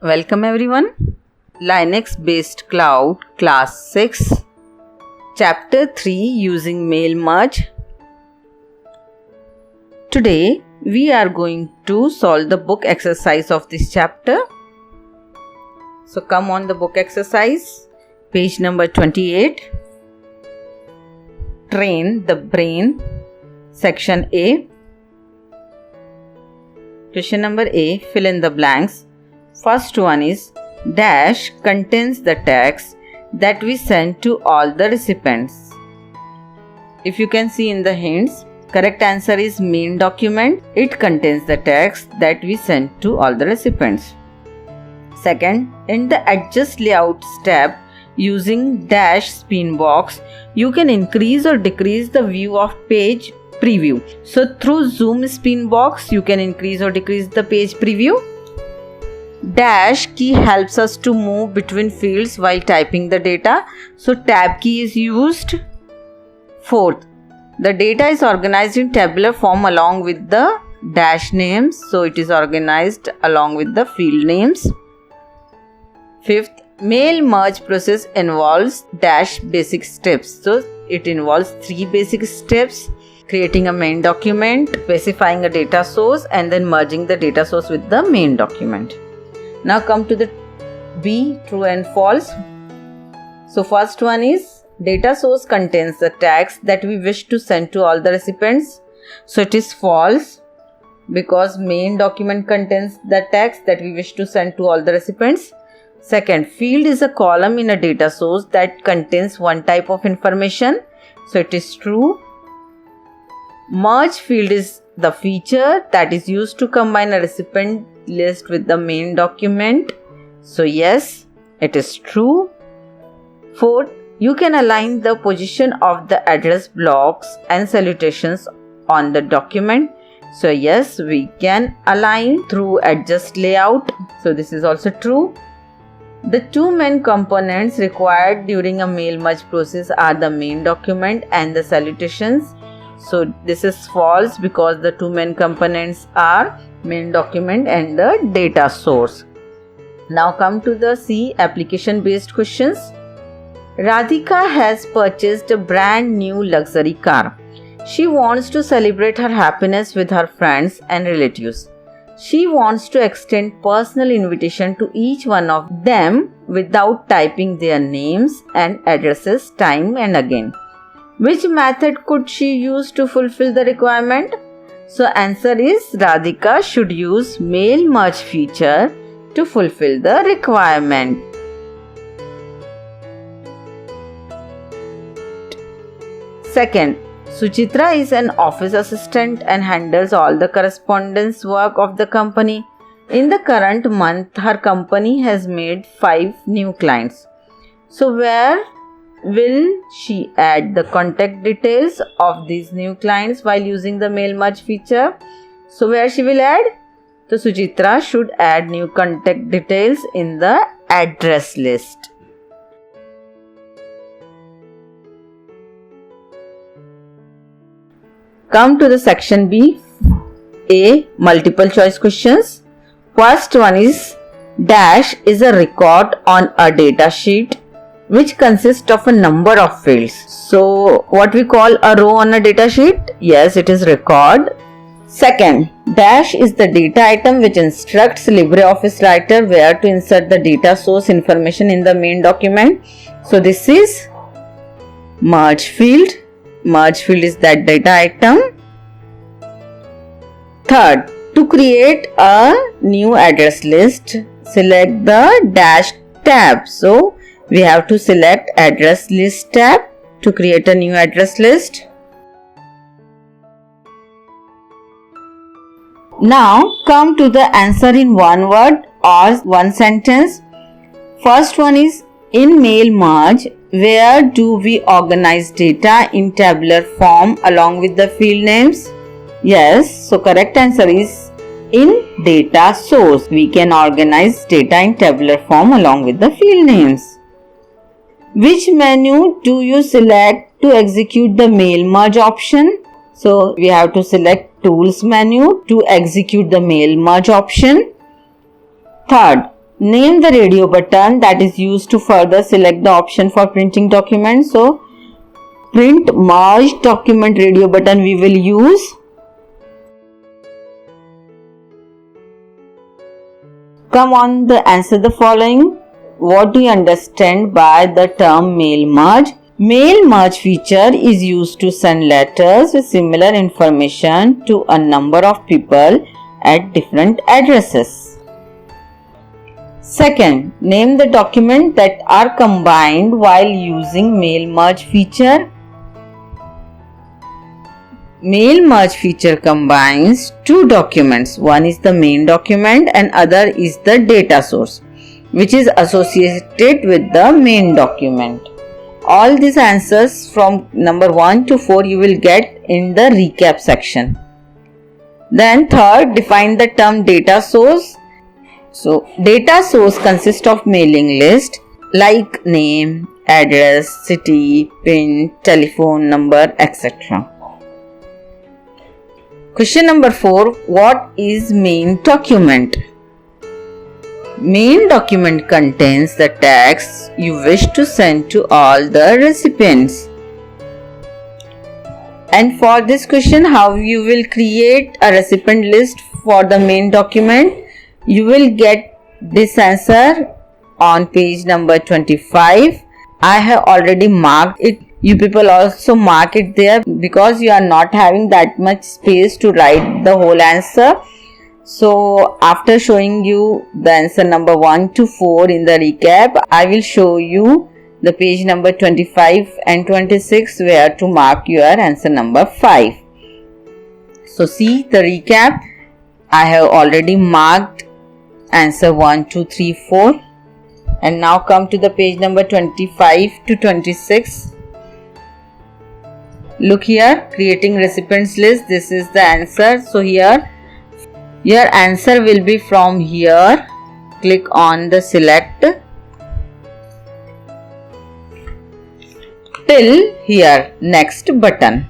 Welcome everyone. Linux based cloud class 6 chapter 3 using mail merge. Today we are going to solve the book exercise of this chapter. So come on the book exercise, page number 28. Train the brain, section A. Question number A, fill in the blanks. First one is dash contains the text that we send to all the recipients. If you can see in the hints, correct answer is main document. It contains the text that we send to all the recipients. Second, in the adjust layout step, using dash spin box, you can increase or decrease the view of page preview. So through zoom spin box, you can increase or decrease the page preview. Dash key helps us to move between fields while typing the data. So tab key is used. Fourth, the data is organized in tabular form along with the dash names. So it is organized along with the field names. Fifth, mail merge process involves dash basic steps. So it involves 3 basic steps: creating a main document, specifying a data source, and then merging the data source with the main document. Now come to the B, true and false. So first one is data source contains the text that we wish to send to all the recipients. So it is false because main document contains the text that we wish to send to all the recipients. Second, field is a column in a data source that contains one type of information. So it is true. Merge field is the feature that is used to combine a recipient list with the main document. So yes, it is true. Fourth, you can align the position of the address blocks and salutations on the document. So yes, we can align through adjust layout. So this is also true. The 2 main components required during a mail merge process are the main document and the salutations. So this is false because the 2 main components are main document and the data source. Now come to the C, application based questions. Radhika has purchased a brand new luxury car. She wants to celebrate her happiness with her friends and relatives. She wants to extend personal invitation to each one of them without typing their names and addresses time and again. Which method could she use to fulfill the requirement? So answer is Radhika should use mail merge feature to fulfill the requirement. Second, Suchitra is an office assistant and handles all the correspondence work of the company. In the current month, her company has made 5 new clients. So where will she add the contact details of these new clients while using the mail merge feature? So where she will add? So Suchitra should add new contact details in the address list. Come to the section B, A, multiple choice questions. First one is dash is a record on a data sheet which consists of a number of fields. So what we call a row on a data sheet? Yes, it is record. Second, dash is the data item which instructs LibreOffice writer where to insert the data source information in the main document. So this is merge field. Merge field is that data item. Third, to create a new address list, select the dash tab. So we have to select address list tab to create a new address list. Now come to the answer in one word or one sentence. First one is in mail merge, where do we organize data in tabular form along with the field names? Yes, so correct answer is in data source. We can organize data in tabular form along with the field names. Which menu do you select to execute the mail merge option? So we have to select Tools menu to execute the mail merge option. Third, Name the radio button that is used to further select the option for printing documents. So print merged document radio button we will use. Come on, answer the following. What do you understand by the term mail merge? Mail merge feature is used to send letters with similar information to a number of people at different addresses. Second, name the documents that are combined while using mail merge feature. Mail merge feature combines two documents. One is the main document and other is the data source, which is associated with the main document. All these answers from number 1 to 4 you will get in the recap section. Then third, define the term data source. So data source consists of mailing list like name, address, city, PIN, telephone number, etc. Question number 4. What is main document? Main document contains the text you wish to send to all the recipients. And for this question, how you will create a recipient list for the main document? You will get this answer on page number 25. I have already marked it. You people also mark it there because you are not having that much space to write the whole answer. So after showing you the answer number 1 to 4 in the recap, I will show you the page number 25 and 26 where to mark your answer number 5. So see the recap. I have already marked answer 1, 2, 3, 4. And now come to the page number 25 to 26. Look here, creating recipients list. This is the answer. So here your answer will be from here. Click on the select till here next button.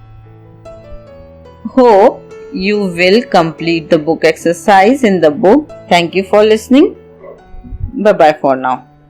Hope you will complete the book exercise in the book. Thank you for listening. Bye bye for now.